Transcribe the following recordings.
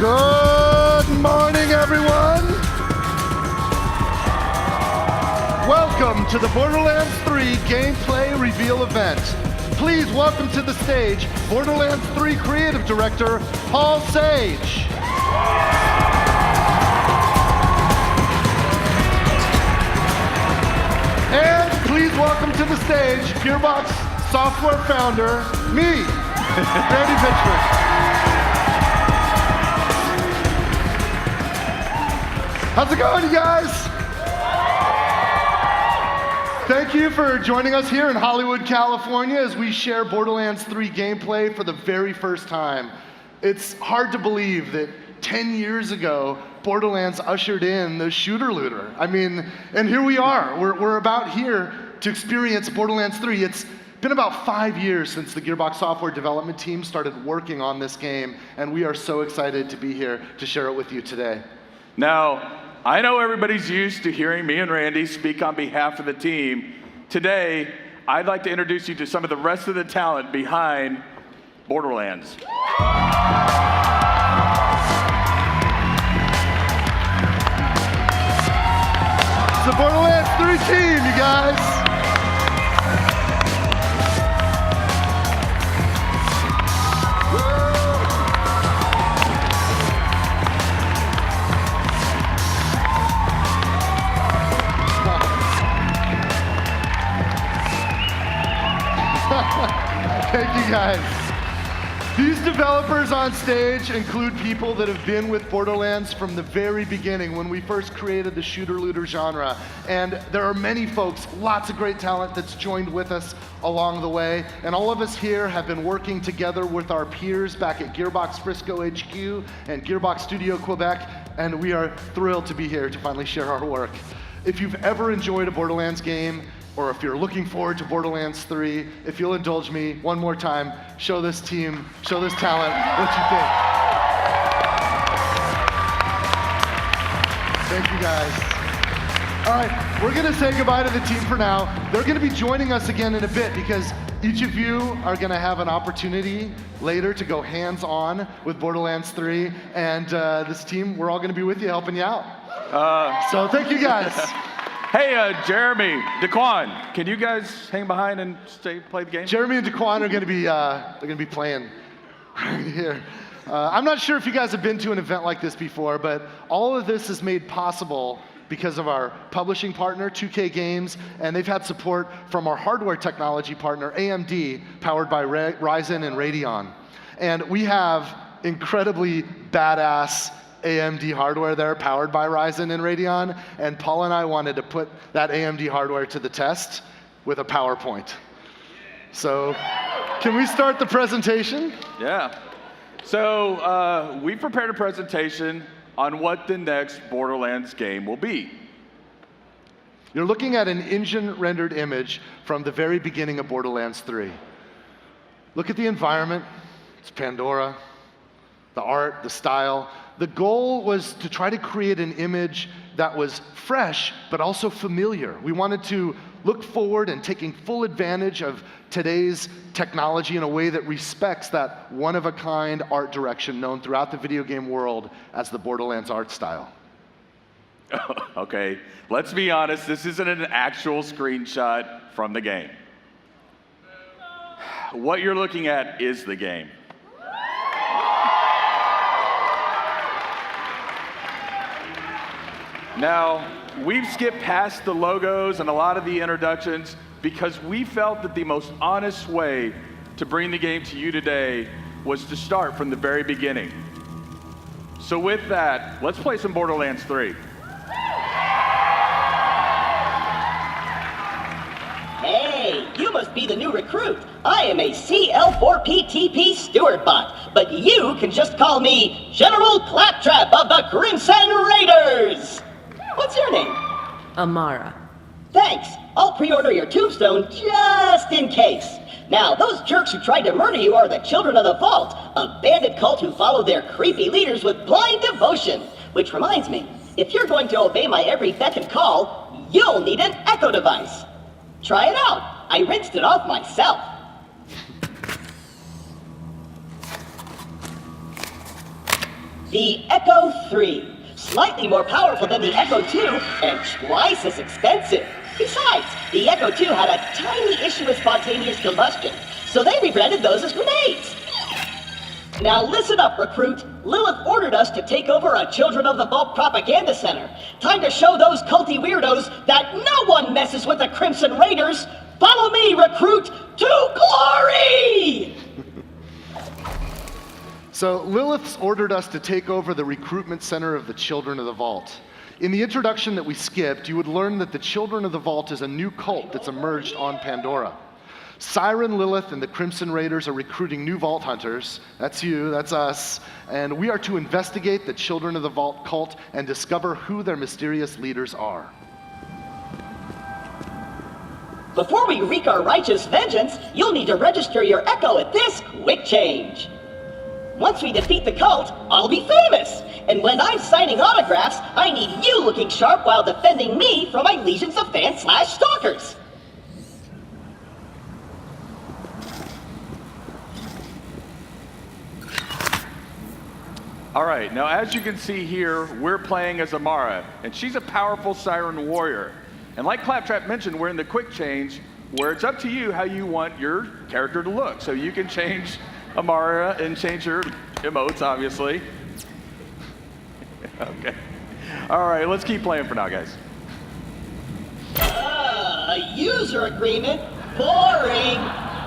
Good morning, everyone. Welcome to the Borderlands 3 gameplay reveal event. Please welcome to the stage Borderlands 3 Creative Director, Paul Sage. And please welcome to the stage Gearbox Software Founder, me, Randy Pitchford. How's it going, you guys? Thank you for joining us here in Hollywood, California, as we share Borderlands 3 gameplay for the very first time. It's hard to believe that 10 years ago, Borderlands ushered in the shooter-looter. I mean, and here we are. We're about here to experience Borderlands 3. It's been about 5 years since the Gearbox software development team started working on this game, and we are so excited to be here to share it with you today. Now, I know everybody's used to hearing me and Randy speak on behalf of the team. Today, I'd like to introduce you to some of the rest of the talent behind Borderlands. It's the Borderlands 3 team, you guys. Thank you, guys. These developers on stage include people that have been with Borderlands from the very beginning when we first created the shooter-looter genre. And there are many folks, lots of great talent that's joined with us along the way. And all of us here have been working together with our peers back at Gearbox Frisco HQ and Gearbox Studio Quebec. And we are thrilled to be here to finally share our work. If you've ever enjoyed a Borderlands game, or if you're looking forward to Borderlands 3, if you'll indulge me one more time, show this team, show this talent what you think. Thank you, guys. All right, we're gonna say goodbye to the team for now. They're gonna be joining us again in a bit because each of you are gonna have an opportunity later to go hands-on with Borderlands 3, and this team, we're all gonna be with you, helping you out. So thank you, guys. Hey, Jeremy, Daquan, can you guys hang behind and play the game? Jeremy and Daquan are gonna be playing right here. I'm not sure if you guys have been to an event like this before, but all of this is made possible because of our publishing partner, 2K Games, and they've had support from our hardware technology partner, AMD, powered by Ryzen and Radeon. And we have incredibly badass AMD hardware there, powered by Ryzen and Radeon, and Paul and I wanted to put that AMD hardware to the test with a PowerPoint. So, can we start the presentation? Yeah. So, we prepared a presentation on what the next Borderlands game will be. You're looking at an engine-rendered image from the very beginning of Borderlands 3. Look at the environment. It's Pandora. The art, the style. The goal was to try to create an image that was fresh, but also familiar. We wanted to look forward and taking full advantage of today's technology in a way that respects that one-of-a-kind art direction known throughout the video game world as the Borderlands art style. Okay, let's be honest, this isn't an actual screenshot from the game. What you're looking at is the game. Now, we've skipped past the logos and a lot of the introductions because we felt that the most honest way to bring the game to you today was to start from the very beginning. So with that, let's play some Borderlands 3. Hey, you must be the new recruit. I am a CL4PTP steward bot, but you can just call me General Claptrap of the Crimson Raiders. What's your name? Amara. Thanks. I'll pre-order your tombstone just in case. Now, those jerks who tried to murder you are the Children of the Vault, a bandit cult who follow their creepy leaders with blind devotion. Which reminds me, if you're going to obey my every beck and call, you'll need an echo device. Try it out. I rinsed it off myself. The Echo 3. Slightly more powerful than the Echo 2 and twice as expensive. Besides, the Echo 2 had a tiny issue with spontaneous combustion, so they rebranded those as grenades. Now listen up, recruit. Lilith ordered us to take over a Children of the Vault propaganda center. Time to show those culty weirdos that no one messes with the Crimson Raiders. Follow me, recruit, to glory! So Lilith's ordered us to take over the recruitment center of the Children of the Vault. In the introduction that we skipped, you would learn that the Children of the Vault is a new cult that's emerged on Pandora. Siren, Lilith, and the Crimson Raiders are recruiting new Vault Hunters. That's you, that's us. And we are to investigate the Children of the Vault cult and discover who their mysterious leaders are. Before we wreak our righteous vengeance, you'll need to register your Echo at this quick change. Once we defeat the cult, I'll be famous. And when I'm signing autographs, I need you looking sharp while defending me from my legions of fans/stalkers. All right, now as you can see here, we're playing as Amara, and she's a powerful Siren warrior. And like Claptrap mentioned, we're in the quick change, where it's up to you how you want your character to look. So you can change Amara and change her emotes, obviously. Okay. All right, let's keep playing for now, guys. A user agreement? Boring.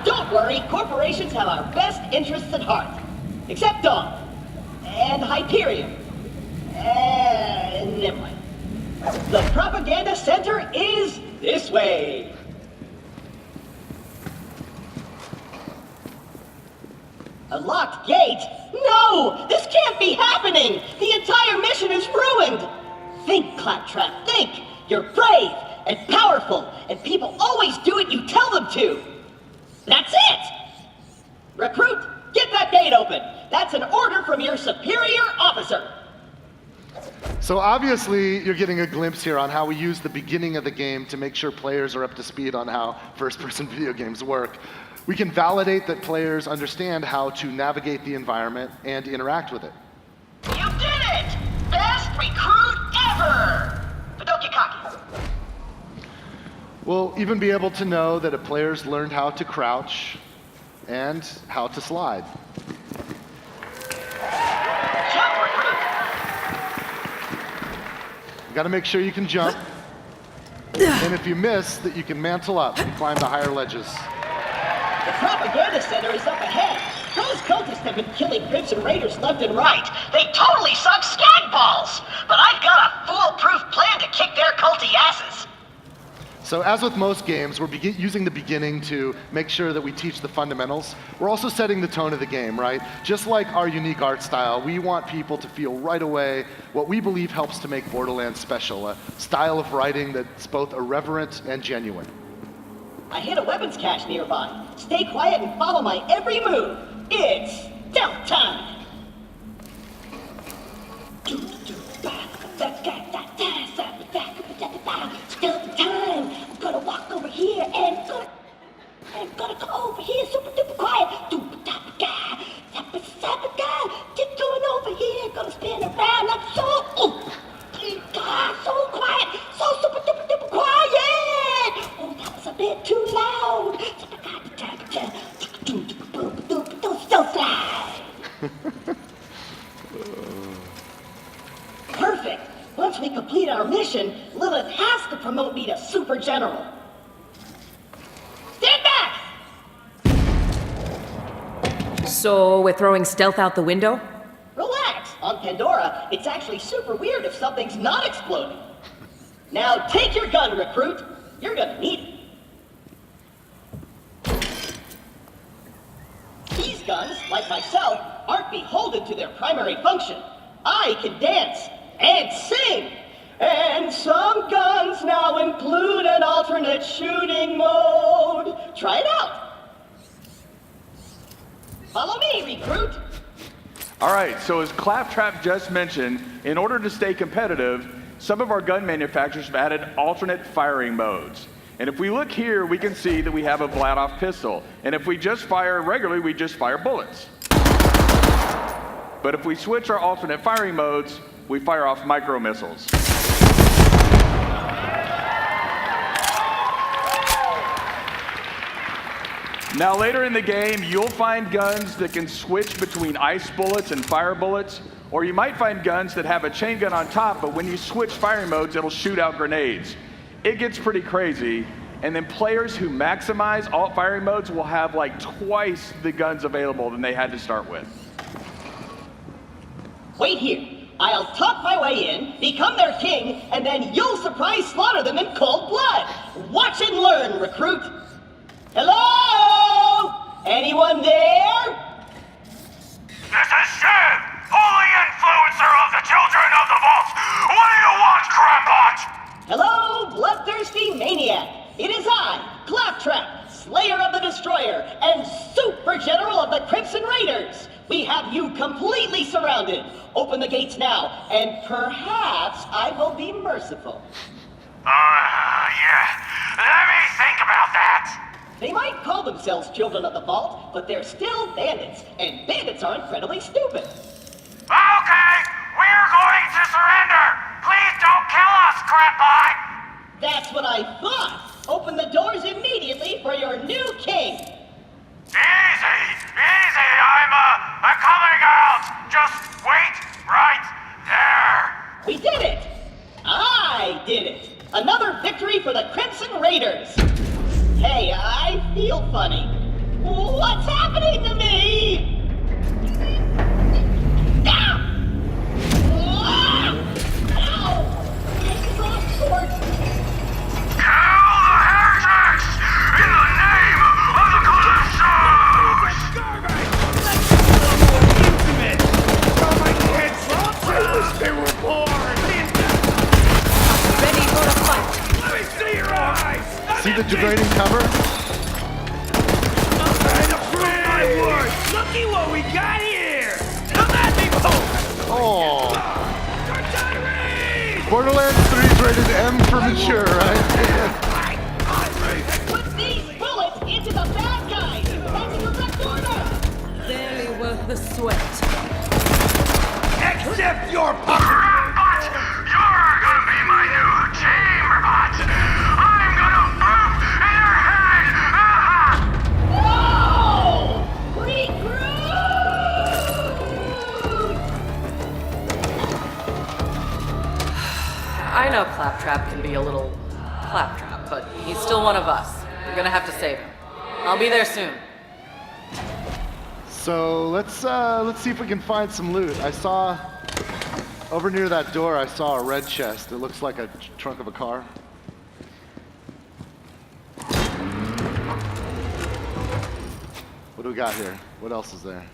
Don't worry, corporations have our best interests at heart. Except Dawn. And Hyperion. And never mind. The propaganda center is this way. A locked gate? No! This can't be happening! The entire mission is ruined! Think, Claptrap, think! You're brave and powerful, and people always do what you tell them to! That's it! Recruit, get that gate open! That's an order from your superior officer! So obviously, you're getting a glimpse here on how we use the beginning of the game to make sure players are up to speed on how first-person video games work. We can validate that players understand how to navigate the environment and interact with it. You did it! Best recruit ever! But don't get cocky. We'll even be able to know that a player's learned how to crouch and how to slide. Jump, recruit! You gotta make sure you can jump. And if you miss, that you can mantle up and climb the higher ledges. The propaganda center is up ahead. Those cultists have been killing Crimson Raiders left and right. They totally suck skag balls. But I've got a foolproof plan to kick their culty asses. So as with most games, we're using the beginning to make sure that we teach the fundamentals. We're also setting the tone of the game, right? Just like our unique art style, we want people to feel right away what we believe helps to make Borderlands special, a style of writing that's both irreverent and genuine. I hit a weapons cache nearby. Stay quiet and follow my every move. It's stealth time. Stealth time. I'm gonna walk over here and I'm gonna go over here super duper quiet. Tiptoeing over here. Gonna spin around like so. So quiet. So super duper duper quiet. Oh, that was a bit too loud. Stealth time. Perfect. Once we complete our mission, Lilith has to promote me to Super General. Stand back! So we're throwing stealth out the window? Relax. On Pandora, it's actually super weird if something's not exploding. Now take your gun, recruit. You're gonna need it. These guns, like myself, aren't beholden to their primary function. I can dance and sing. And some guns now include an alternate shooting mode. Try it out. Follow me, recruit. All right, so as Claptrap just mentioned, in order to stay competitive, some of our gun manufacturers have added alternate firing modes. And if we look here, we can see that we have a Vladoff pistol. And if we just fire regularly, we just fire bullets. But if we switch our alternate firing modes, we fire off micro missiles. Now later in the game, you'll find guns that can switch between ice bullets and fire bullets, or you might find guns that have a chain gun on top, but when you switch firing modes, it'll shoot out grenades. It gets pretty crazy, and then players who maximize alt firing modes will have like twice the guns available than they had to start with. Wait here. I'll talk my way in, become their king, and then you'll surprise slaughter them in cold blood. Watch and learn, recruit. Hello? Anyone there? This is Shiv, holy influencer of the children of the vault. What do you want, Crampot? Hello, bloodthirsty maniac. It is I, Claptrap, Slayer of the Destroyer, and Super General of the Crimson Raiders. We have you completely surrounded. Open the gates now, and perhaps I will be merciful. Yeah. Let me think about that. They might call themselves Children of the Vault, but they're still bandits, and bandits are incredibly stupid. Okay, we're going to surrender. Please don't kill us, Crampot. That's what I thought. Open the doors immediately for your new king. Easy. I'm coming out. Just wait right there. We did it! I did it! Another victory for the Crimson Raiders! Hey, I feel funny. What's happening to me? Ah! Ah! Ow! This is off course. Kill the heretics in the name of the Colossus! They were born! Ready for the fight. Let me see your eyes! See the degrading cover? I'm trying to prove my worth! Looky what we got here! Come at me, folks! Oh. For Tyrese! Borderlands 3 is rated M for mature, right? Put these bullets into the bad guys! That's a direct order! Barely worth the sweat. Accept your Crampot! You're gonna be my new chamberbot! I'm gonna boop in your head! Whoa! Recruit! I know Claptrap can be a little claptrap, but he's still one of us. We're gonna have to save him. I'll be there soon. So let's see if we can find some loot. I saw over near that door. I saw a red chest. It looks like a trunk of a car. What do we got here? What else is there?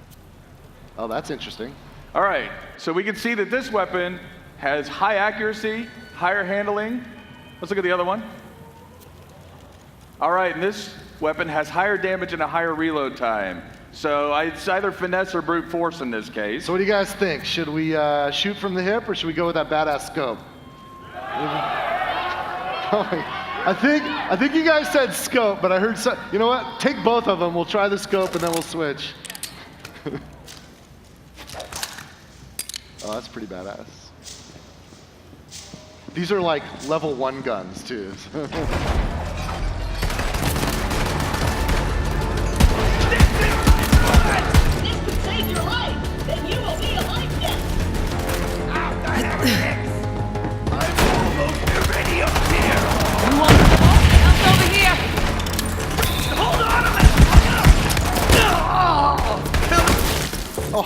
Oh, that's interesting. All right, so we can see that this weapon has high accuracy, higher handling. Let's look at the other one. All right, and this weapon has higher damage and a higher reload time. So it's either finesse or brute force in this case. So what do you guys think? Should we shoot from the hip or should we go with that badass scope? I think you guys said scope, but I heard some. You know what? Take both of them. We'll try the scope and then we'll switch. Oh, that's pretty badass. These are like level 1 guns too. This could save your life! Then you will be a life debt! I'm almost ready up here! You want the ball? Jump over here! Hold on a minute! Oh.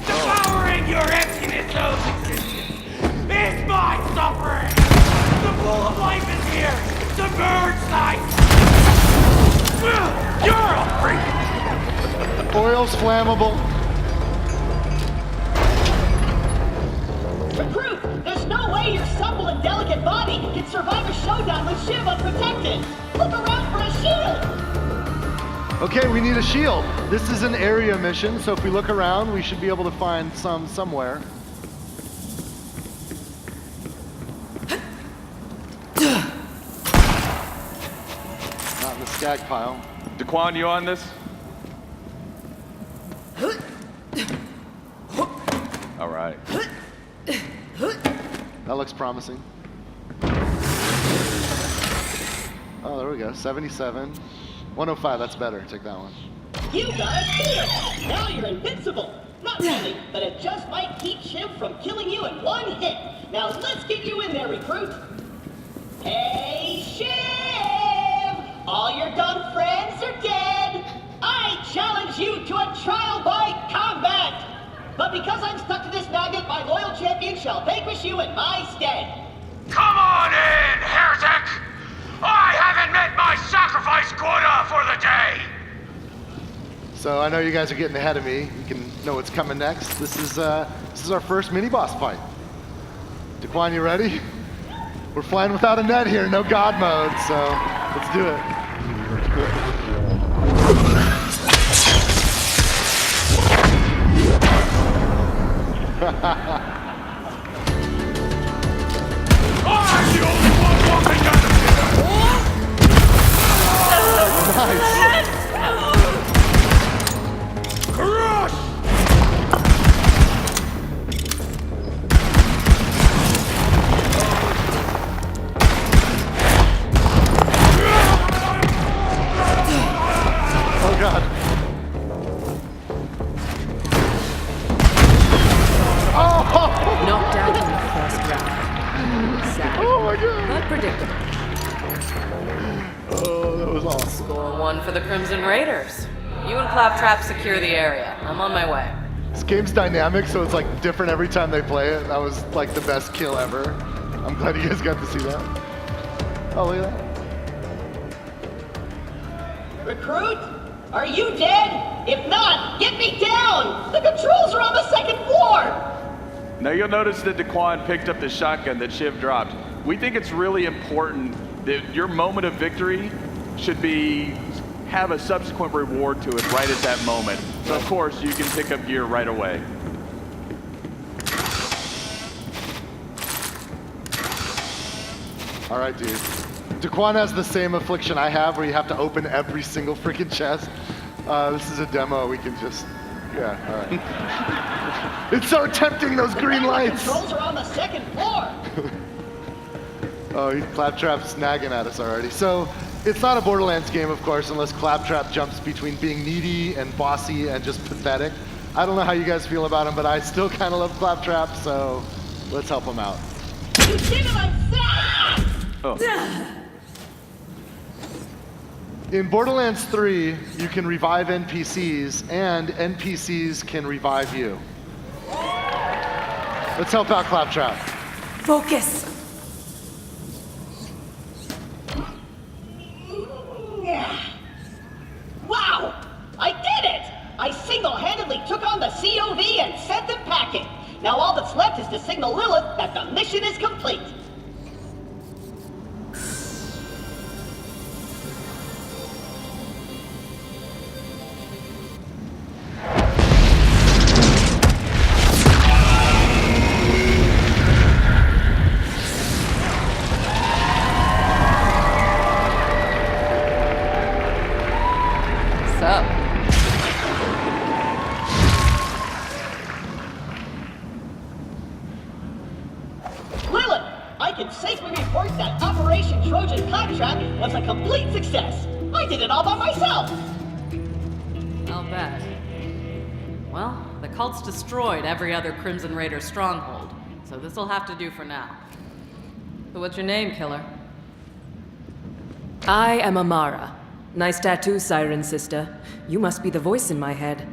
Devouring your emptiness of existence is my suffering! The pool of life is here! The bird sight! You're a freak! Oil's flammable. Recruit, there's no way your supple and delicate body can survive a showdown with Shiv unprotected! Look around for a shield! Okay, we need a shield. This is an area mission, so if we look around, we should be able to find some somewhere. skag pile. Daquan, you on this? All right. That looks promising. Oh, there we go. 77. 105, that's better. Take that one. You got a steal! Now you're invincible! Not really, but it just might keep Shiv from killing you in one hit. Now let's get you in there, recruit. Hey, Shiv! All your dumb friends are dead! I challenge you to a trial by combat! But because I'm stuck to this magnet, my loyal champion shall vanquish you in my stead. Come on in, heretic! I haven't met my sacrifice quota for the day! So I know you guys are getting ahead of me. You can know what's coming next. This is our first mini-boss fight. Daquan, you ready? We're flying without a net here, no God mode, so let's do it. I'm the only one walking out of Nice. here! Crush! Oh God. Oh! Knocked out in the first round. Sad, Oh my God. but predictable. Oh, that was awesome. Score 1 for the Crimson Raiders. You and Claptrap secure the area. I'm on my way. This game's dynamic, so it's like different every time they play it. That was like the best kill ever. I'm glad you guys got to see that. Oh, look at that. Recruit? Are you dead? If not, get me down! The controls are on the second floor! Now you'll notice that Daquan picked up the shotgun that Shiv dropped. We think it's really important that your moment of victory should have a subsequent reward to it right at that moment. So of course you can pick up gear right away. All right, dude. Daquan has the same affliction I have where you have to open every single freaking chest. This is a demo, we can just, yeah, all right. It's so tempting, those green lights. The controls are on the second floor! Oh, Claptrap's nagging at us already. So, it's not a Borderlands game, of course, unless Claptrap jumps between being needy and bossy and just pathetic. I don't know how you guys feel about him, but I still kind of love Claptrap, so let's help him out. You did it, I'm sad! Oh. In Borderlands 3, you can revive NPCs, and NPCs can revive you. Let's help out Claptrap. Focus! Wow! I did it! I single-handedly took on the COV and sent them packing. Now all that's left is to signal Lilith that the mission is complete. What's up? Lilith, I can safely report that Operation Trojan Claptrap was a complete success. I did it all by myself. I'll bet. Well, the cult's destroyed every other Crimson Raider stronghold, so this'll have to do for now. So what's your name, killer? I am Amara. Nice tattoo, Siren Sister. You must be the voice in my head.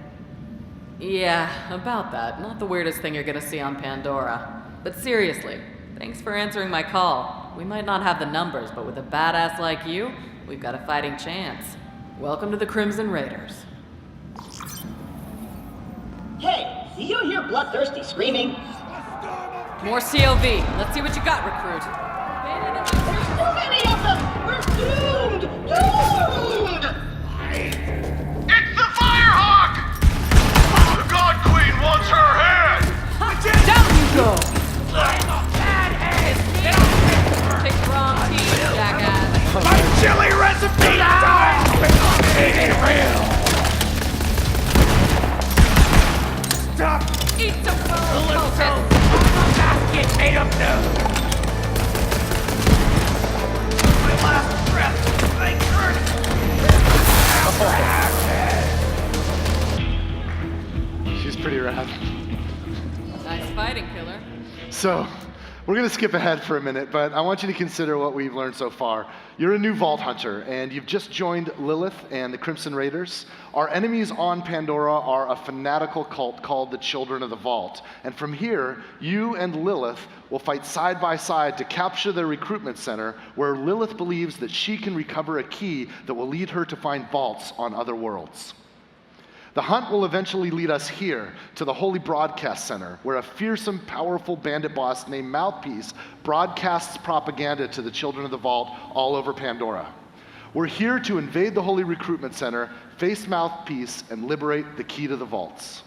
Yeah, about that. Not the weirdest thing you're gonna see on Pandora. But seriously, thanks for answering my call. We might not have the numbers, but with a badass like you, we've got a fighting chance. Welcome to the Crimson Raiders. Hey, do you hear bloodthirsty screaming? More COV. Let's see what you got, recruit. There's too many of them! We're doomed! Doomed! It's the Firehawk! The God Queen wants her head! Down you go! I'm a bad head! Take the wrong team, jackass. My chili recipe time! Eat some food, Calypso, cultist! my basket made of notes. My last breath, I heard. She's pretty rad. Nice fighting, killer. So, we're going to skip ahead for a minute, but I want you to consider what we've learned so far. You're a new Vault Hunter, and you've just joined Lilith and the Crimson Raiders. Our enemies on Pandora are a fanatical cult called the Children of the Vault. And from here, you and Lilith will fight side by side to capture their recruitment center, where Lilith believes that she can recover a key that will lead her to find vaults on other worlds. The hunt will eventually lead us here to the Holy Broadcast Center, where a fearsome, powerful bandit boss named Mouthpiece broadcasts propaganda to the Children of the Vault all over Pandora. We're here to invade the Holy Recruitment Center, face Mouthpiece, and liberate the key to the vaults.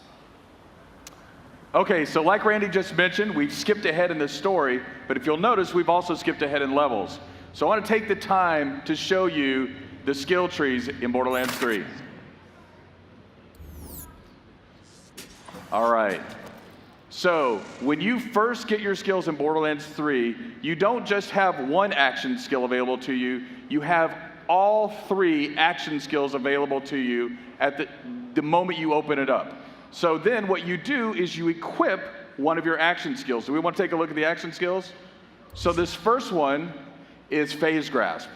Okay, so like Randy just mentioned, we've skipped ahead in this story, but if you'll notice, we've also skipped ahead in levels. So I want to take the time to show you the skill trees in Borderlands 3. All right. So when you first get your skills in Borderlands 3, you don't just have one action skill available to you, you have all 3 action skills available to you at the moment you open it up. So then what you do is you equip one of your action skills. Do we want to take a look at the action skills? So this first one is Phase Grasp.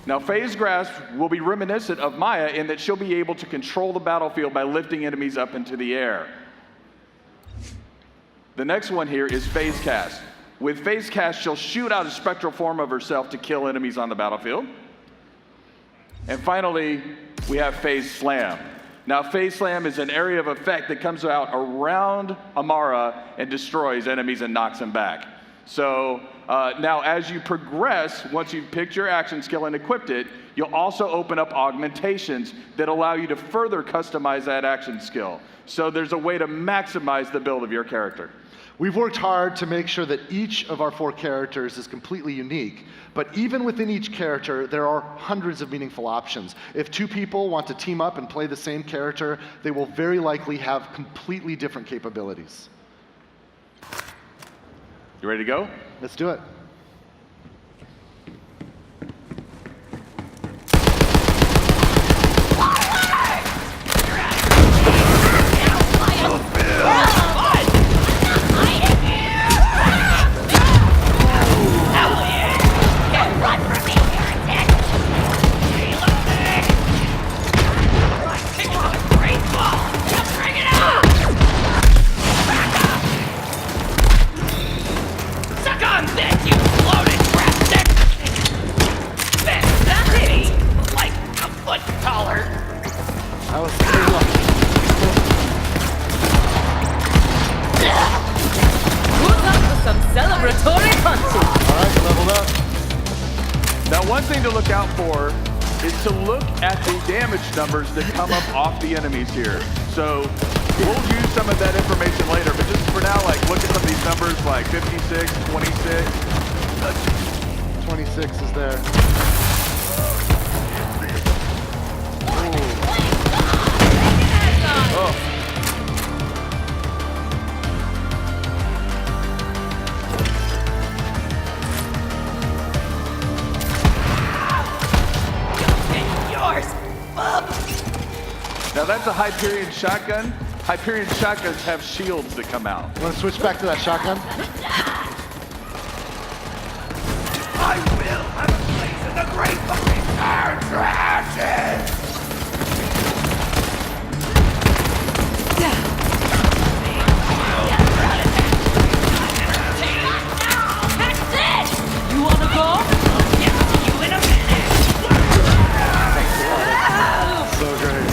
Now, Phase Grasp will be reminiscent of Maya in that she'll be able to control the battlefield by lifting enemies up into the air. The next one here is Phase Cast. With Phase Cast, she'll shoot out a spectral form of herself to kill enemies on the battlefield. And finally, we have Phase Slam. Now, Phase Slam is an area of effect that comes out around Amara and destroys enemies and knocks them back. So now as you progress, once you've picked your action skill and equipped it, you'll also open up augmentations that allow you to further customize that action skill. So there's a way to maximize the build of your character. We've worked hard to make sure that each of our 4 characters is completely unique, but even within each character, there are hundreds of meaningful options. If 2 people want to team up and play the same character, they will very likely have completely different capabilities. You ready to go? Let's do it. Numbers that come up off the enemies here. So we'll use some of that information later, but just for now, like, look at some of these numbers like 56, 26. 26 is there. Oh. Now that's a Hyperion shotgun. Hyperion shotguns have shields that come out. Want to switch back to that shotgun? I will have a place in the great fucking ashes! That's it! You wanna go? Yeah, you in a minute! So great.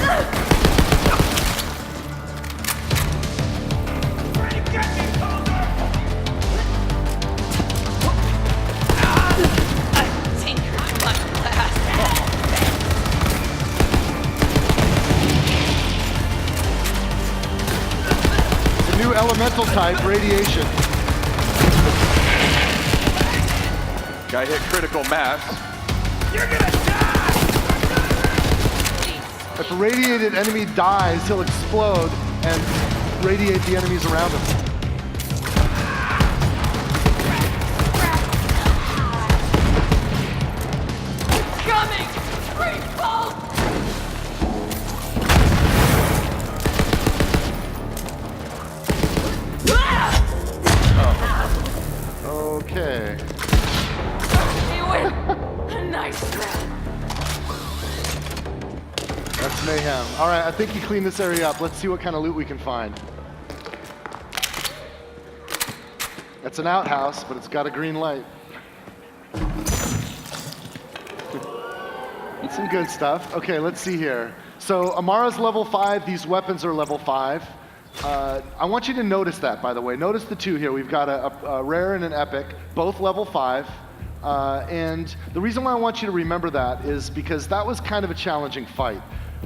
New elemental type, radiation. Guy hit critical mass. You're gonna die! If a radiated enemy dies, he'll explode, and radiate the enemies around him. Coming! Great fault! Okay. You win! Nice. That's mayhem. All right, I think you cleaned this area up. Let's see what kind of loot we can find. It's an outhouse, but it's got a green light. It's some good stuff. Okay, let's see here. So Amara's level 5. These weapons are level 5. I want you to notice that, by the way. Notice the two here. We've got a rare and an epic, both level 5. And the reason why I want you to remember that is because that was kind of a challenging fight.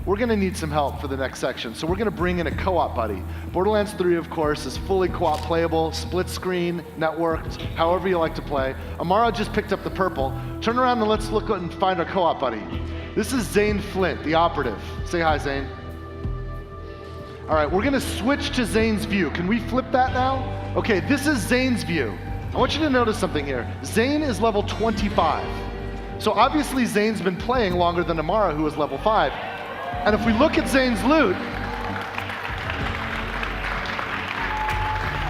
We're going to need some help for the next section, so we're going to bring in a co-op buddy. Borderlands 3, of course, is fully co-op playable, split screen, networked, however you like to play. Amara just picked up the purple. Turn around and let's look and find our co-op buddy. This is Zane Flint, the operative. Say hi, Zane. All right, we're going to switch to Zane's view. Can we flip that now? Okay, this is Zane's view. I want you to notice something here. Zane is level 25. So obviously Zane's been playing longer than Amara, who is level 5. And if we look at Zane's loot,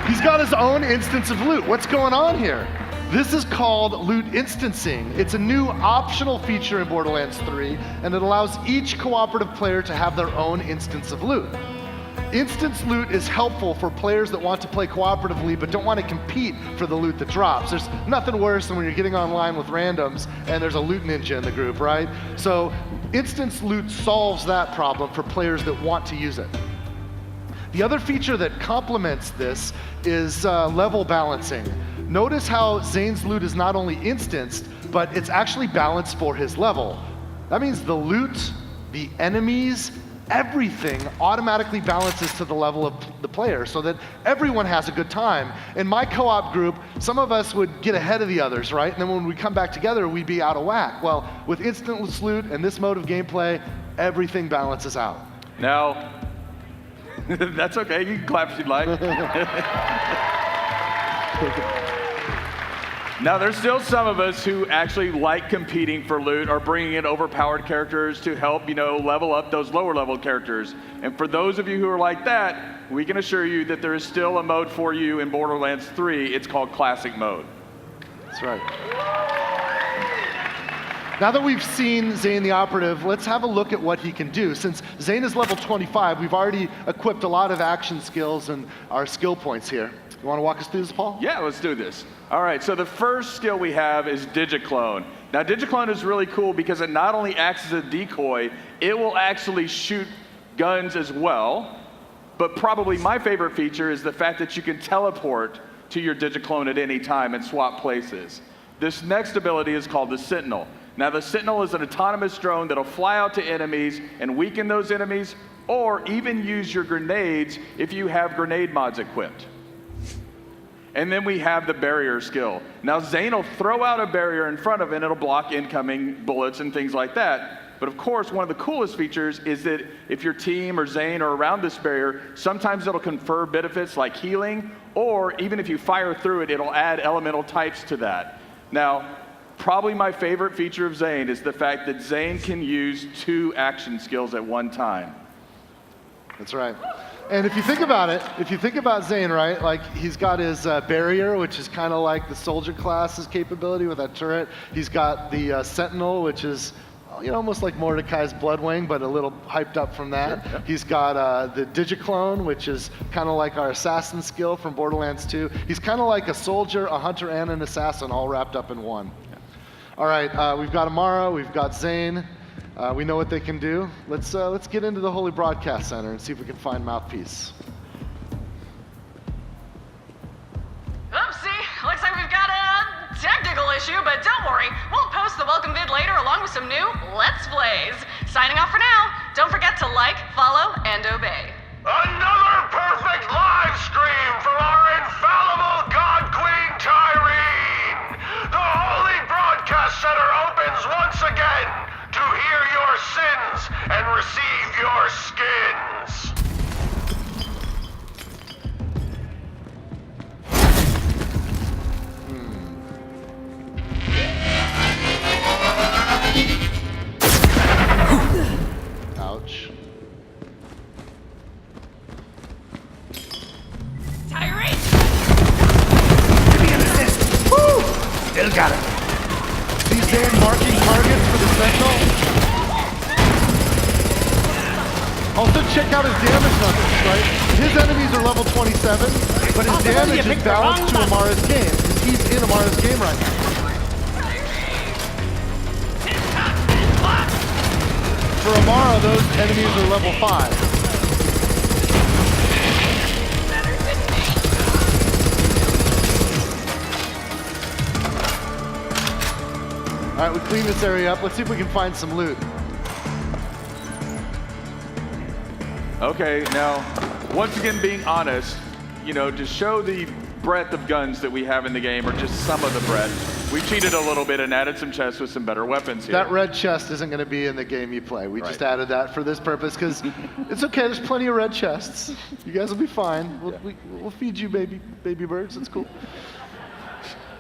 he's got his own instance of loot. What's going on here? This is called loot instancing. It's a new optional feature in Borderlands 3, and it allows each cooperative player to have their own instance of loot. Instance loot is helpful for players that want to play cooperatively but don't want to compete for the loot that drops. There's nothing worse than when you're getting online with randoms and there's a loot ninja in the group, right? So instance loot solves that problem for players that want to use it. The other feature that complements this is level balancing. Notice how Zane's loot is not only instanced, but it's actually balanced for his level. That means the loot, the enemies, everything automatically balances to the level of the player so that everyone has a good time. In my co-op group, some of us would get ahead of the others, right? And then when we come back together, we'd be out of whack. Well, with instant loot and this mode of gameplay, everything balances out. Now, that's okay. You can clap if you'd like. Now, there's still some of us who actually like competing for loot or bringing in overpowered characters to help, level up those lower level characters. And for those of you who are like that, we can assure you that there is still a mode for you in Borderlands 3. It's called Classic Mode. That's right. Now that we've seen Zane the Operative, let's have a look at what he can do. Since Zane is level 25, we've already equipped a lot of action skills and our skill points here. You want to walk us through this, Paul? Yeah, let's do this. All right, so the first skill we have is Digiclone. Now, Digiclone is really cool because it not only acts as a decoy, it will actually shoot guns as well. But probably my favorite feature is the fact that you can teleport to your Digiclone at any time and swap places. This next ability is called the Sentinel. Now, the Sentinel is an autonomous drone that'll fly out to enemies and weaken those enemies, or even use your grenades if you have grenade mods equipped. And then we have the barrier skill. Now, Zane will throw out a barrier in front of it, and it'll block incoming bullets and things like that. But of course, one of the coolest features is that if your team or Zane are around this barrier, sometimes it'll confer benefits like healing, or even if you fire through it, it'll add elemental types to that. Now, probably my favorite feature of Zane is the fact that Zane can use 2 action skills at one time. That's right. And if you think about it, if you think about Zane, right, like he's got his barrier, which is kind of like the soldier class's capability with that turret. He's got the Sentinel, which is almost like Mordecai's Bloodwing, but a little hyped up from that. Sure, yeah. He's got the Digiclone, which is kind of like our assassin skill from Borderlands 2. He's kind of like a soldier, a hunter, and an assassin all wrapped up in one. Yeah. All right, we've got Amara, we've got Zane. We know what they can do. Let's get into the Holy Broadcast Center and see if we can find Mouthpiece. Oopsie, looks like we've got a technical issue, but don't worry. We'll post the welcome vid later along with some new Let's Plays. Signing off for now. Don't forget to like, follow, and obey. Another perfect live stream from our infallible God Queen Tyreen. The Holy Broadcast Center opens once again to hear your sins and receive your skins. Zane marking targets for the Sentinel. Also check out his damage numbers, right? His enemies are level 27, but his damage is balanced to Amara's game, because he's in Amara's game right now. For Amara, those enemies are level 5. All right, we clean this area up. Let's see if we can find some loot. Okay, now, once again, being honest, you know, to show the breadth of guns that we have in the game, or just some of the breadth, we cheated a little bit and added some chests with some better weapons here. That red chest isn't going to be in the game you play. We just added that for this purpose, because it's okay, there's plenty of red chests. You guys will be fine. We'll feed you baby birds, it's cool.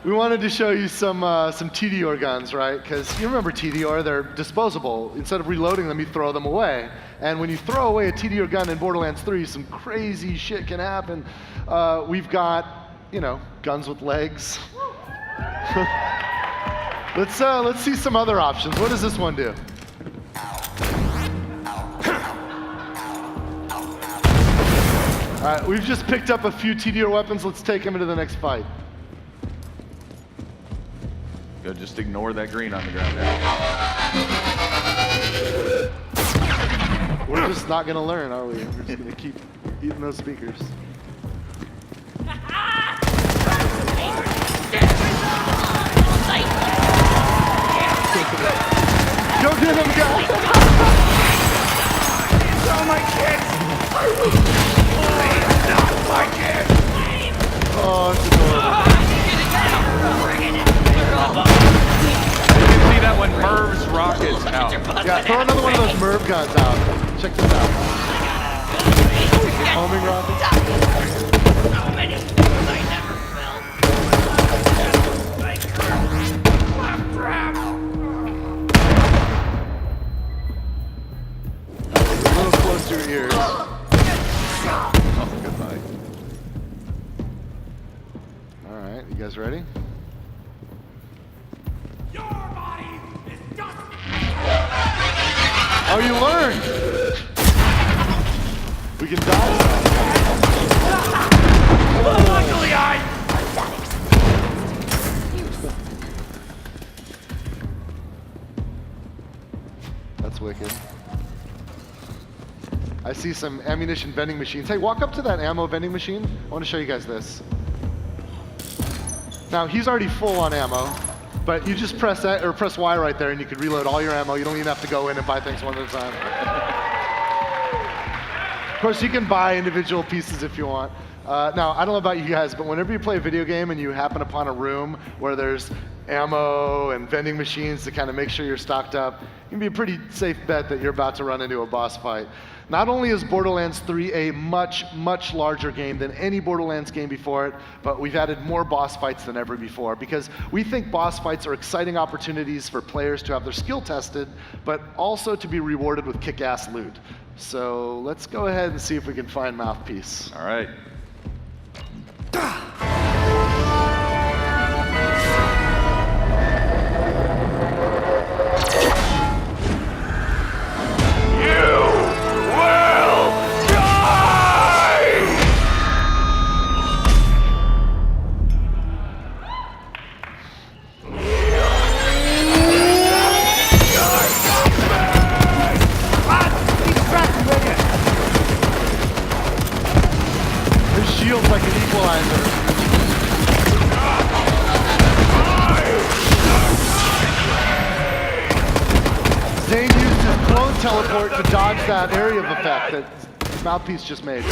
We wanted to show you some TDR guns, right? Because you remember TDR, they're disposable. Instead of reloading them, you throw them away. And when you throw away a TDR gun in Borderlands 3, some crazy shit can happen. We've got, you know, guns with legs. Let's see some other options. What does this one do? All right, we've just picked up a few TDR weapons. Let's take them into the next fight. Go, just ignore that green on the ground there. We're just not gonna learn, are we? We're just gonna keep eating those speakers. Go get him, guys! Oh, my kids! Not my kids! Oh, it's adorable. You can see that when Merv's rockets out. Yeah, throw another one of those Merv guns out. Check this out. Homing rockets. So many things I never felt. A little close to your ears. Oh, goodbye. All right, you guys ready? Your body is dust. Oh, you learned! We can dodge that. Luckily, That's wicked. I see some ammunition vending machines. Hey, walk up to that ammo vending machine. I want to show you guys this. Now, he's already full on ammo, but you just press X, or press Y right there and you can reload all your ammo. You don't even have to go in and buy things one at a time. Of course, you can buy individual pieces if you want. Now, I don't know about you guys, but whenever you play a video game and you happen upon a room where there's ammo and vending machines to kind of make sure you're stocked up, it can be a pretty safe bet that you're about to run into a boss fight. Not only is Borderlands 3 a much, much larger game than any Borderlands game before it, but we've added more boss fights than ever before, because we think boss fights are exciting opportunities for players to have their skill tested, but also to be rewarded with kick-ass loot. So let's go ahead and see if we can find Mouthpiece. All right. His shield's like an equalizer. Zane used his clone teleport to dodge that area of effect that Mouthpiece just made.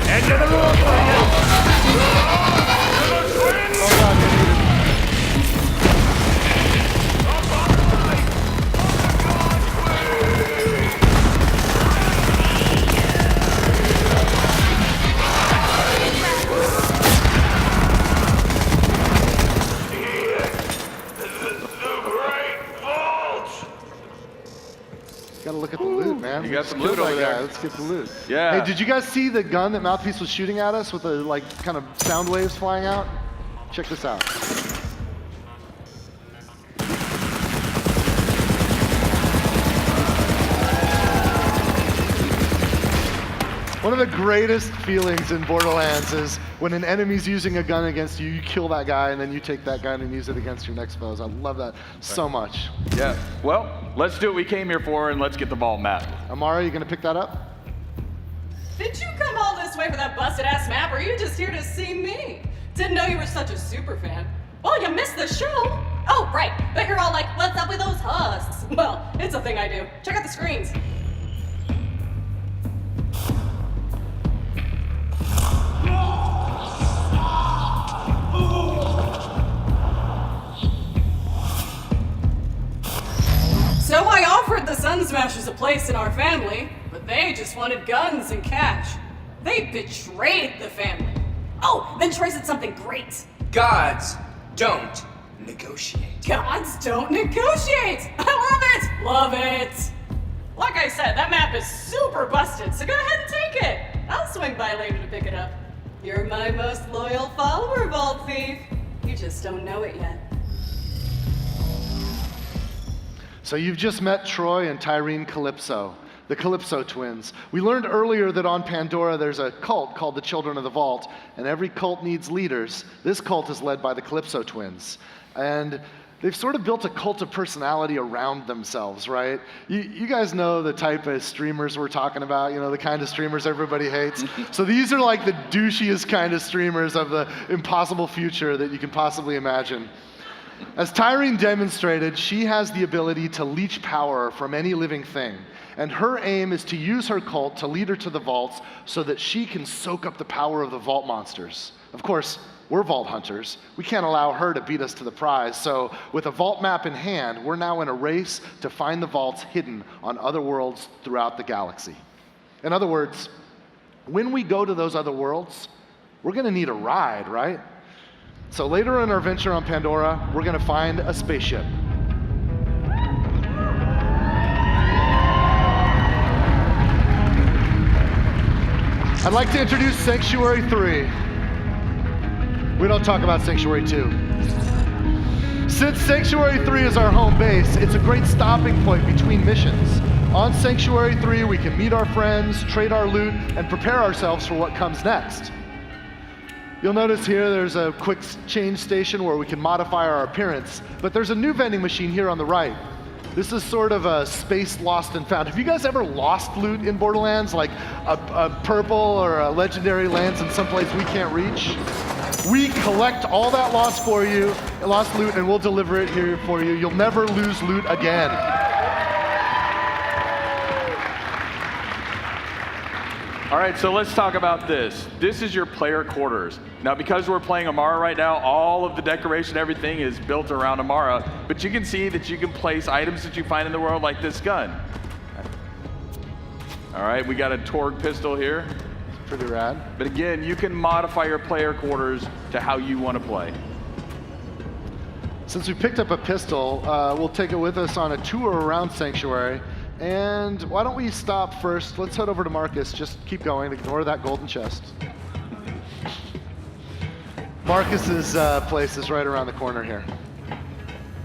End of the road, buddy. Gotta look at the loot, man. You We got just some killed loot that over guy. there. Let's get the loot. Yeah. Hey, did you guys see the gun that Mouthpiece was shooting at us with the like kind of sound waves flying out? Check this out. One of the greatest feelings in Borderlands is when an enemy's using a gun against you, you kill that guy, and then you take that gun and use it against your next foes. I love that so much. Yeah. Well, let's do what we came here for, and let's get the vault map. Amara, you gonna pick that up? Did you come all this way for that busted ass map, or are you just here to see me? Didn't know you were such a super fan. Well, you missed the show. Oh, right. But you're all like, what's up with those husks? Well, it's a thing I do. Check out the screens. So I offered the Sun Smashers a place in our family, but they just wanted guns and cash. They betrayed the family. Oh, then Troy said something great. Gods don't negotiate. Gods don't negotiate! I love it! Love it! Like I said, that map is super busted, so go ahead and take it. I'll swing by later to pick it up. You're my most loyal follower, Vault Thief. You just don't know it yet. So you've just met Troy and Tyreen Calypso, the Calypso twins. We learned earlier that on Pandora there's a cult called the Children of the Vault, and every cult needs leaders. This cult is led by the Calypso twins. And they've sort of built a cult of personality around themselves, right? You guys know the type of streamers we're talking about, you know, the kind of streamers everybody hates. So these are like the douchiest kind of streamers of the impossible future that you can possibly imagine. As Tyreen demonstrated, she has the ability to leech power from any living thing. And her aim is to use her cult to lead her to the vaults so that she can soak up the power of the vault monsters. Of course, we're vault hunters. We can't allow her to beat us to the prize. So with a vault map in hand, we're now in a race to find the vaults hidden on other worlds throughout the galaxy. In other words, when we go to those other worlds, we're gonna need a ride, right? So later in our venture on Pandora, we're gonna find a spaceship. I'd like to introduce Sanctuary 3. We don't talk about Sanctuary 2. Since Sanctuary 3 is our home base, it's a great stopping point between missions. On Sanctuary 3, we can meet our friends, trade our loot, and prepare ourselves for what comes next. You'll notice here there's a quick change station where we can modify our appearance, but there's a new vending machine here on the right. This is sort of a space lost and found. Have you guys ever lost loot in Borderlands, like a purple or a legendary lands in someplace we can't reach? We collect all that lost loot, and we'll deliver it here for you. You'll never lose loot again. All right, so let's talk about this. This is your player quarters. Now, because we're playing Amara right now, all of the decoration, everything is built around Amara, but you can see that you can place items that you find in the world like this gun. All right, we got a Torg pistol here. It's pretty rad. But again, you can modify your player quarters to how you want to play. Since we picked up a pistol, we'll take it with us on a tour around Sanctuary. And why don't we stop first? Let's head over to Marcus. Just keep going. Ignore that golden chest. Marcus's place is right around the corner here.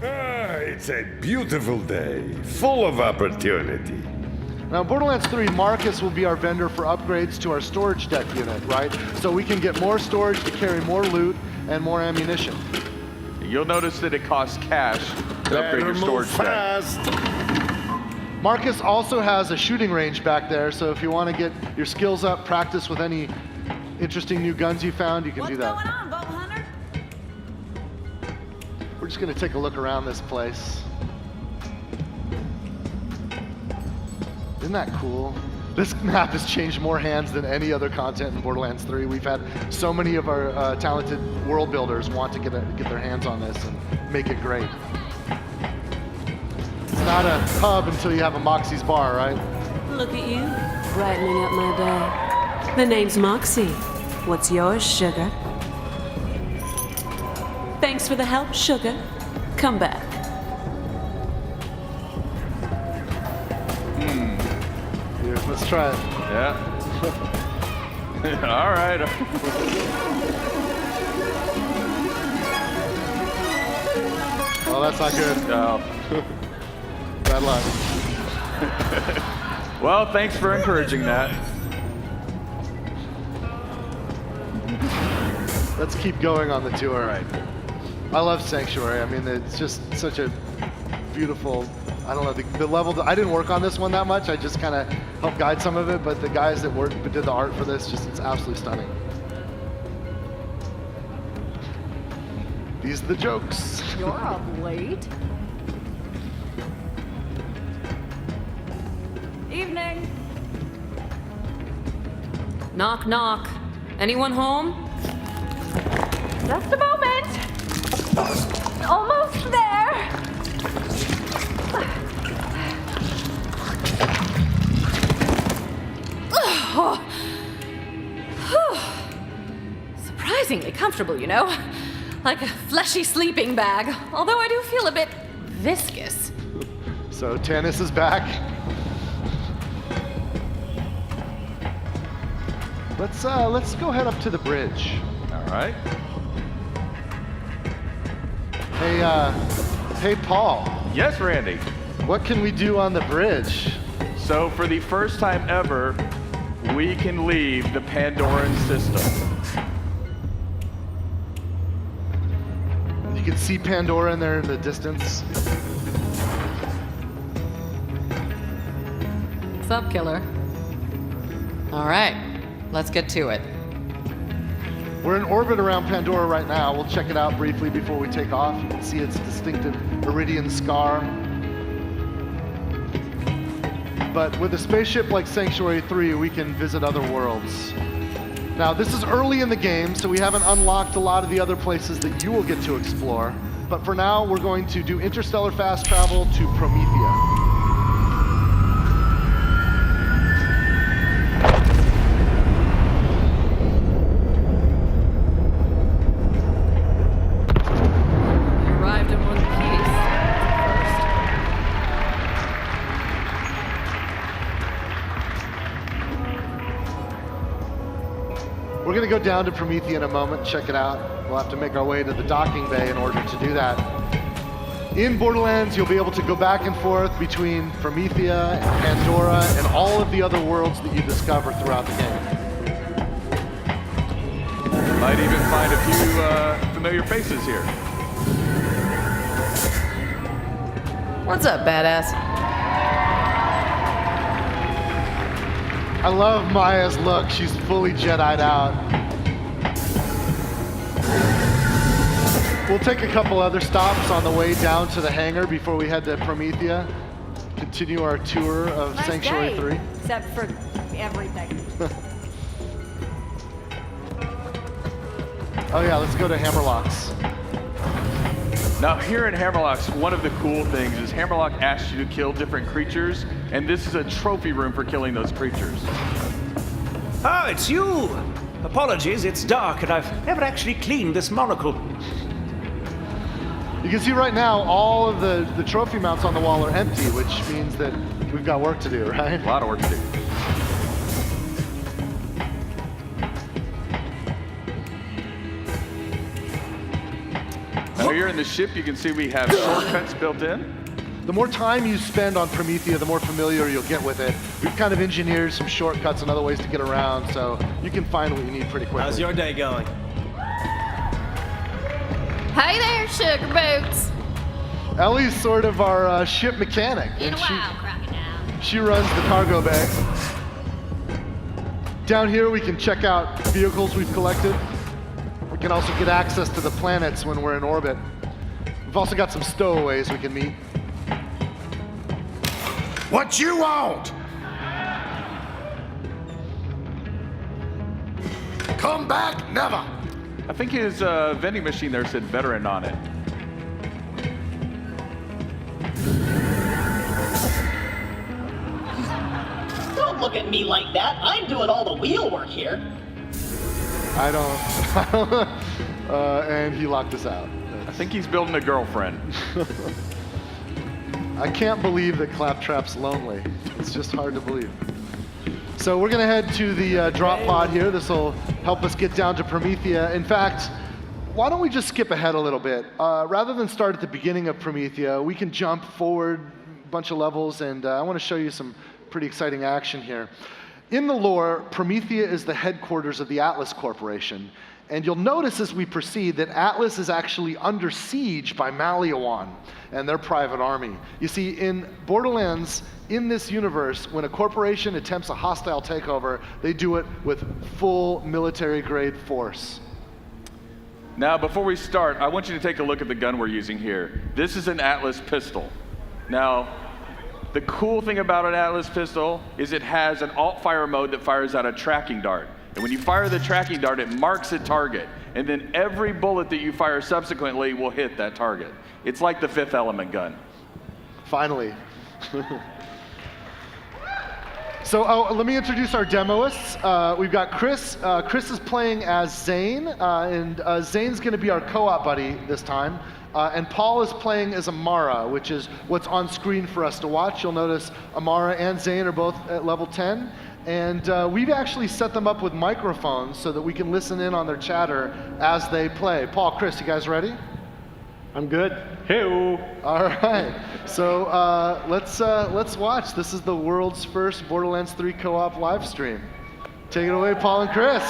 It's a beautiful day, full of opportunity. Now, in Borderlands 3, Marcus will be our vendor for upgrades to our storage deck unit, right? So we can get more storage to carry more loot and more ammunition. You'll notice that it costs cash to upgrade your storage deck. Marcus also has a shooting range back there, so if you want to get your skills up, practice with any interesting new guns you found, you can do that. What's going on, Boat Hunter? We're just going to take a look around this place. Isn't that cool? This map has changed more hands than any other content in Borderlands 3. We've had so many of our talented world builders want to get their hands on this and make it great. It's not a pub until you have a Moxie's bar, right? Look at you, brightening up my day. The name's Moxie. What's yours, sugar? Thanks for the help, sugar. Come back. Let's try it. Yeah. All right. Oh, that's not good. No. Bad luck. Well, thanks for encouraging that. Let's keep going on the tour. All right. I love Sanctuary. I mean, it's just such a beautiful, I don't know, the level, I didn't work on this one that much. I just kind of helped guide some of it, but the guys that did the art for this, it's absolutely stunning. These are the jokes. You're up late. Evening. Knock, knock. Anyone home? Just a moment. Almost there. Surprisingly comfortable, you know? Like a fleshy sleeping bag, although I do feel a bit viscous. So Tannis is back. Let's go head up to the bridge. All right. Hey Paul, Yes, Randy. what can we do on the bridge? So for the first time ever, we can leave the Pandoran system. You can see Pandora in there in the distance. What's up, killer? All right, let's get to it. We're in orbit around Pandora right now. We'll check it out briefly before we take off. You can see its distinctive iridian scar. But with a spaceship like Sanctuary 3, we can visit other worlds. Now, this is early in the game, so we haven't unlocked a lot of the other places that you will get to explore. But for now, we're going to do interstellar fast travel to Promethea. Arrived in one piece. We're going to go down to Promethea in a moment, check it out. We'll have to make our way to the docking bay in order to do that. In Borderlands, you'll be able to go back and forth between Promethea and Pandora and all of the other worlds that you discover throughout the game. Might even find a few familiar faces here. What's up, badass? I love Maya's look. She's fully Jedi'd out. We'll take a couple other stops on the way down to the hangar before we head to Promethea. Continue our tour of Nice Sanctuary day, 3. except for everything. Oh yeah, let's go to Hammerlocks. Now, here in Hammerlocks, one of the cool things is Hammerlock asks you to kill different creatures, and this is a trophy room for killing those creatures. Oh, it's you! Apologies, it's dark and I've never actually cleaned this monocle. You can see right now all of the trophy mounts on the wall are empty, which means that we've got work to do, right? A lot of work to do. Now, here in the ship, you can see we have shortcuts built in. The more time you spend on Promethea, the more familiar you'll get with it. We've kind of engineered some shortcuts and other ways to get around, so you can find what you need pretty quickly. How's your day going? Hey there, sugar boots. Ellie's sort of our ship mechanic. In a and while, crocodile. she runs the cargo bay. Down here, we can check out vehicles we've collected. We can also get access to the planets when we're in orbit. We've also got some stowaways we can meet. What you want? Come back, never. I think his vending machine there said veteran on it. Don't look at me like that. I'm doing all the wheel work here. I don't. And he locked us out. I think he's building a girlfriend. I can't believe that Claptrap's lonely. It's just hard to believe. So we're gonna head to the drop pod here. This will help us get down to Promethea. In fact, why don't we just skip ahead a little bit? Rather than start at the beginning of Promethea, we can jump forward a bunch of levels, and I want to show you some pretty exciting action here. In the lore, Promethea is the headquarters of the Atlas Corporation. And you'll notice as we proceed that Atlas is actually under siege by Maliowan and their private army. You see, in Borderlands, in this universe, when a corporation attempts a hostile takeover, they do it with full military-grade force. Now, before we start, I want you to take a look at the gun we're using here. This is an Atlas pistol. Now, the cool thing about an Atlas pistol is it has an alt-fire mode that fires out a tracking dart. And when you fire the tracking dart, it marks a target. And then every bullet that you fire subsequently will hit that target. It's like the Fifth Element gun. Finally. So let me introduce our demoists. We've got Chris. Chris is playing as Zane, and Zane's going to be our co-op buddy this time. And Paul is playing as Amara, which is what's on screen for us to watch. You'll notice Amara and Zane are both at level 10. And we've actually set them up with microphones so that we can listen in on their chatter as they play. Paul, Chris, you guys ready? I'm good. Hey-o. All right. So let's watch. This is the world's first Borderlands 3 co-op live stream. Take it away, Paul and Chris.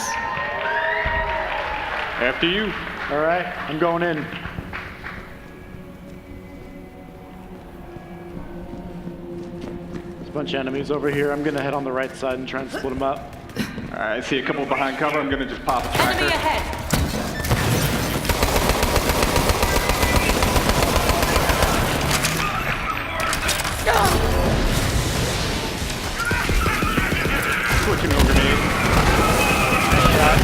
After you. All right, I'm going in. A bunch of enemies over here. I'm gonna head on the right side and try and split them up. All right, I see a couple behind cover. I'm gonna just pop a tracker. Enemy ahead. Switching over grenade. Nice shot.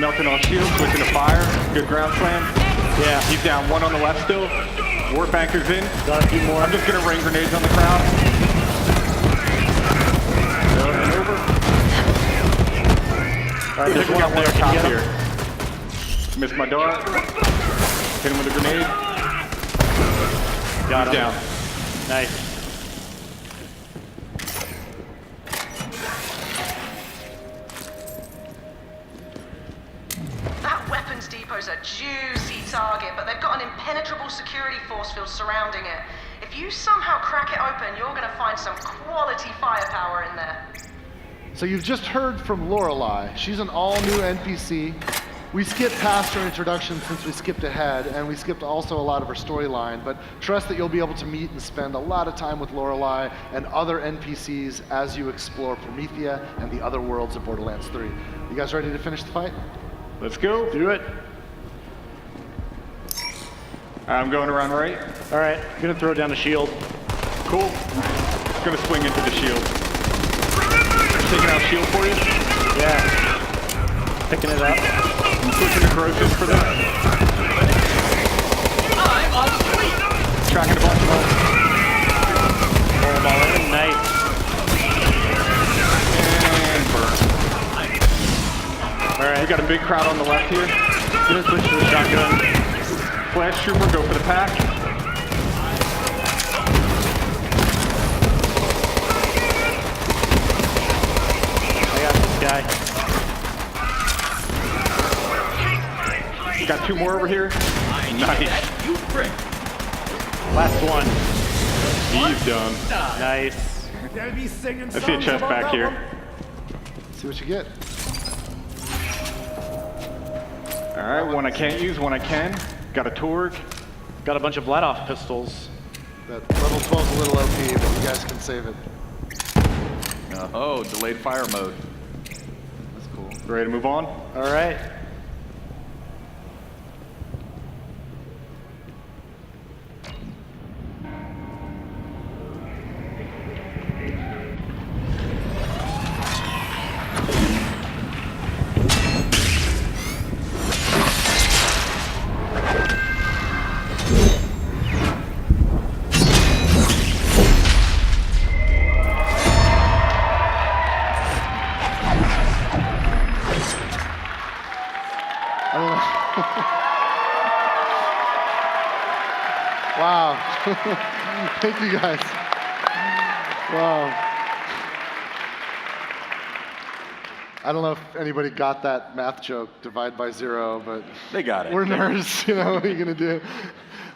Melting off shield, switching to fire. Good ground slam. Yeah. He's down. One on the left still. Warp anchor's in. Got a few more. I'm just gonna rain grenades on the crowd. Over and over. All right, there's one up there. Top Can you here. get him? Missed my dart. Hit him with a grenade. Got him. Down. Nice. That weapons depot's a juicy target, but they've got an impenetrable security force field surrounding it. If you somehow crack it open, you're gonna find some quality firepower in there. So you've just heard from Lorelei. She's an all-new NPC. We skipped past her introduction since we skipped ahead, and we skipped also a lot of her storyline, but trust that you'll be able to meet and spend a lot of time with Lorelei and other NPCs as you explore Promethea and the other worlds of Borderlands 3. You guys ready to finish the fight? Let's go. Do it. I'm going around right. All right, I'm gonna throw down a shield. Cool. Gonna swing into the shield. Taking out shield for you. Yeah. Picking it up. I'm switching to corrosive for this. I'm on fleek. Tracking a bunch of them. Roll them all in. Nice. And burn. All right. We got a big crowd on the left here. Gonna switch to the shotgun. Flash trooper, go for the pack. I got this guy. Got two more over here. Nice. Last one. He's done. Nice. I see a chest back here. See what you get. All right, one I can't use, one I can. Got a Torg. Got a bunch of let-off pistols. That level 12's a little OP, but you guys can save it. Oh, delayed fire mode. That's cool. Ready to move on? All right. Wow. Thank you guys. Wow. I don't know if anybody got that math joke, divide by 0, but They got it. we're nerds, you know, what are you gonna do?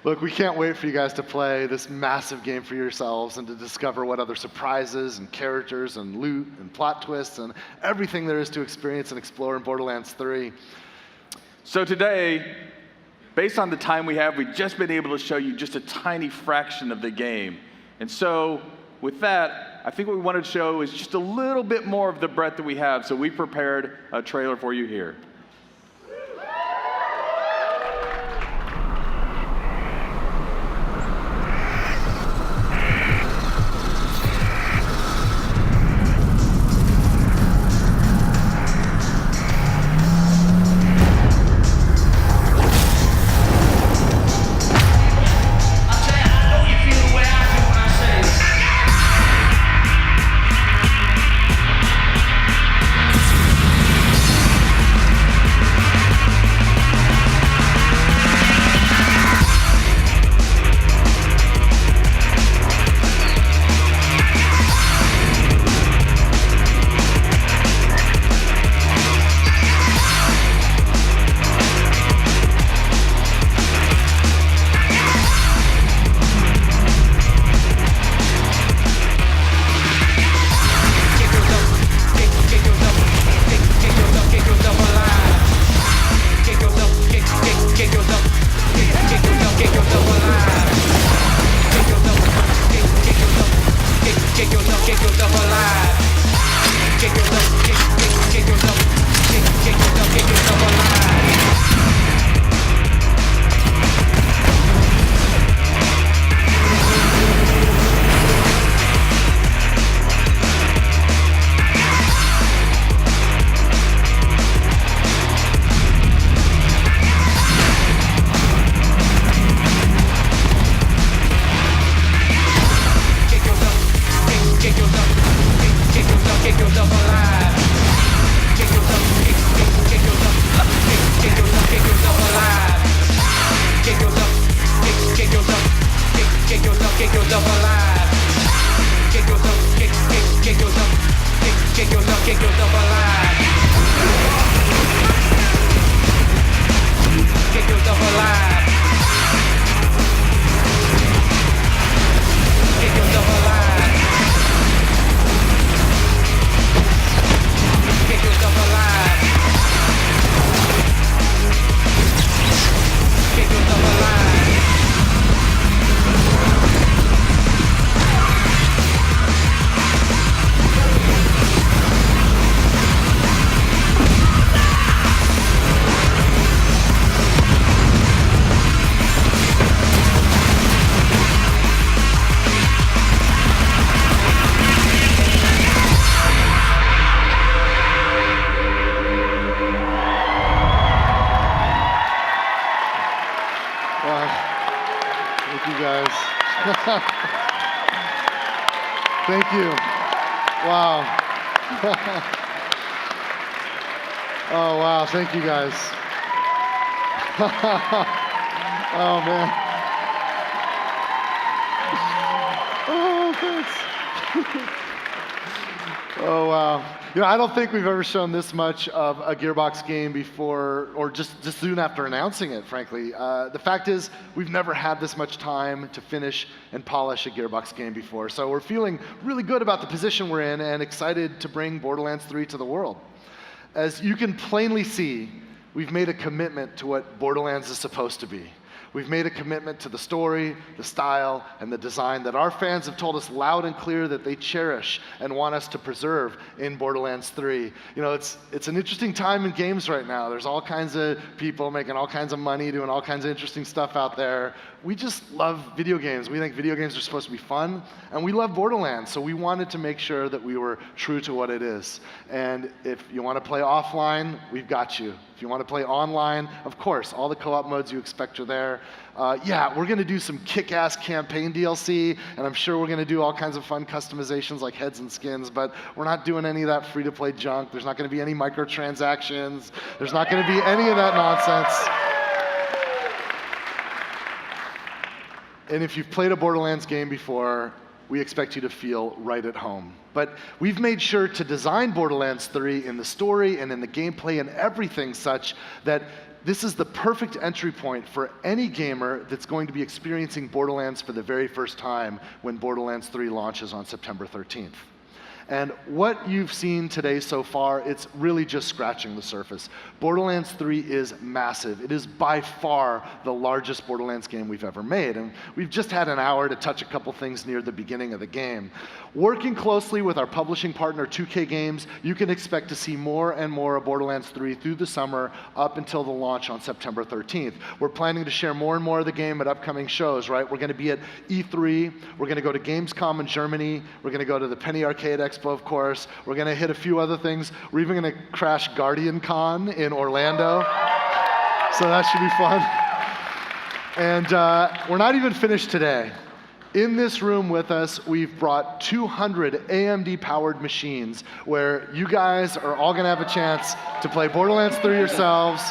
Look, we can't wait for you guys to play this massive game for yourselves and to discover what other surprises and characters and loot and plot twists and everything there is to experience and explore in Borderlands 3. So today, based on the time we have, we've just been able to show you just a tiny fraction of the game. And so with that, I think what we wanted to show is just a little bit more of the breadth that we have. So we prepared a trailer for you here. Thank you. Wow. Oh, wow. Thank you, guys. Oh, man. Oh, thanks. Oh, wow. You know, I don't think we've ever shown this much of a Gearbox game before, or just soon after announcing it, frankly. The fact is, we've never had this much time to finish and polish a Gearbox game before. So we're feeling really good about the position we're in and excited to bring Borderlands 3 to the world. As you can plainly see, we've made a commitment to what Borderlands is supposed to be. We've made a commitment to the story, the style, and the design that our fans have told us loud and clear that they cherish and want us to preserve in Borderlands 3. You know, it's an interesting time in games right now. There's all kinds of people making all kinds of money, doing all kinds of interesting stuff out there. We just love video games. We think video games are supposed to be fun, and we love Borderlands, so we wanted to make sure that we were true to what it is. And if you want to play offline, we've got you. If you want to play online, of course, all the co-op modes you expect are there. Yeah, we're going to do some kick-ass campaign DLC, and I'm sure we're going to do all kinds of fun customizations like heads and skins, but we're not doing any of that free-to-play junk. There's not going to be any microtransactions. There's not going to be any of that nonsense. And if you've played a Borderlands game before, we expect you to feel right at home. But we've made sure to design Borderlands 3 in the story and in the gameplay and everything such that this is the perfect entry point for any gamer that's going to be experiencing Borderlands for the very first time when Borderlands 3 launches on September 13th. And what you've seen today so far, it's really just scratching the surface. Borderlands 3 is massive. It is by far the largest Borderlands game we've ever made. And we've just had an hour to touch a couple things near the beginning of the game. Working closely with our publishing partner, 2K Games, you can expect to see more and more of Borderlands 3 through the summer up until the launch on September 13th. We're planning to share more and more of the game at upcoming shows, right? We're going to be at E3. We're going to go to Gamescom in Germany. We're going to go to the Penny Arcade Expo, of course. We're going to hit a few other things. We're even going to crash Guardian Con in Orlando. So that should be fun. And we're not even finished today. In this room with us, we've brought 200 AMD-powered machines where you guys are all going to have a chance to play Borderlands 3 yourselves.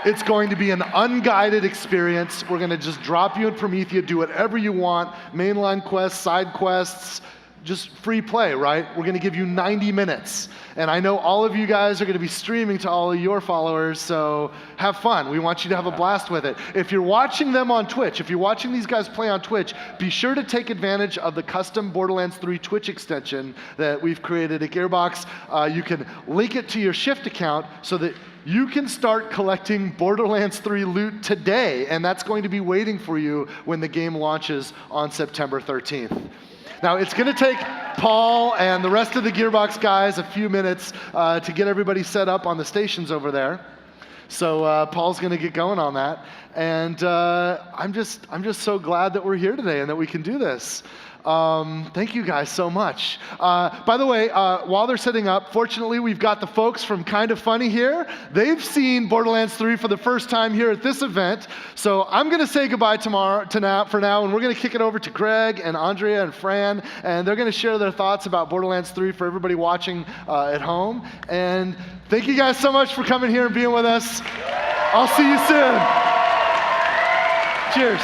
It's going to be an unguided experience. We're going to just drop you in Promethea, do whatever you want, mainline quests, side quests, just free play, right? We're going to give you 90 minutes. And I know all of you guys are going to be streaming to all of your followers, so have fun. We want you to have a blast with it. If you're watching them on Twitch, if you're watching these guys play on Twitch, be sure to take advantage of the custom Borderlands 3 Twitch extension that we've created at Gearbox. You can link it to your Shift account so that you can start collecting Borderlands 3 loot today, and that's going to be waiting for you when the game launches on September 13th. Now, it's going to take Paul and the rest of the Gearbox guys a few minutes to get everybody set up on the stations over there. So Paul's going to get going on that. And I'm just so glad that we're here today and that we can do this. Thank you guys so much. By the way, while they're setting up, fortunately, we've got the folks from Kind of Funny here. They've seen Borderlands 3 for the first time here at this event. So I'm going to say goodbye for now, and we're going to kick it over to Greg and Andrea and Fran, and they're going to share their thoughts about Borderlands 3 for everybody watching at home. And thank you guys so much for coming here and being with us. I'll see you soon. Cheers.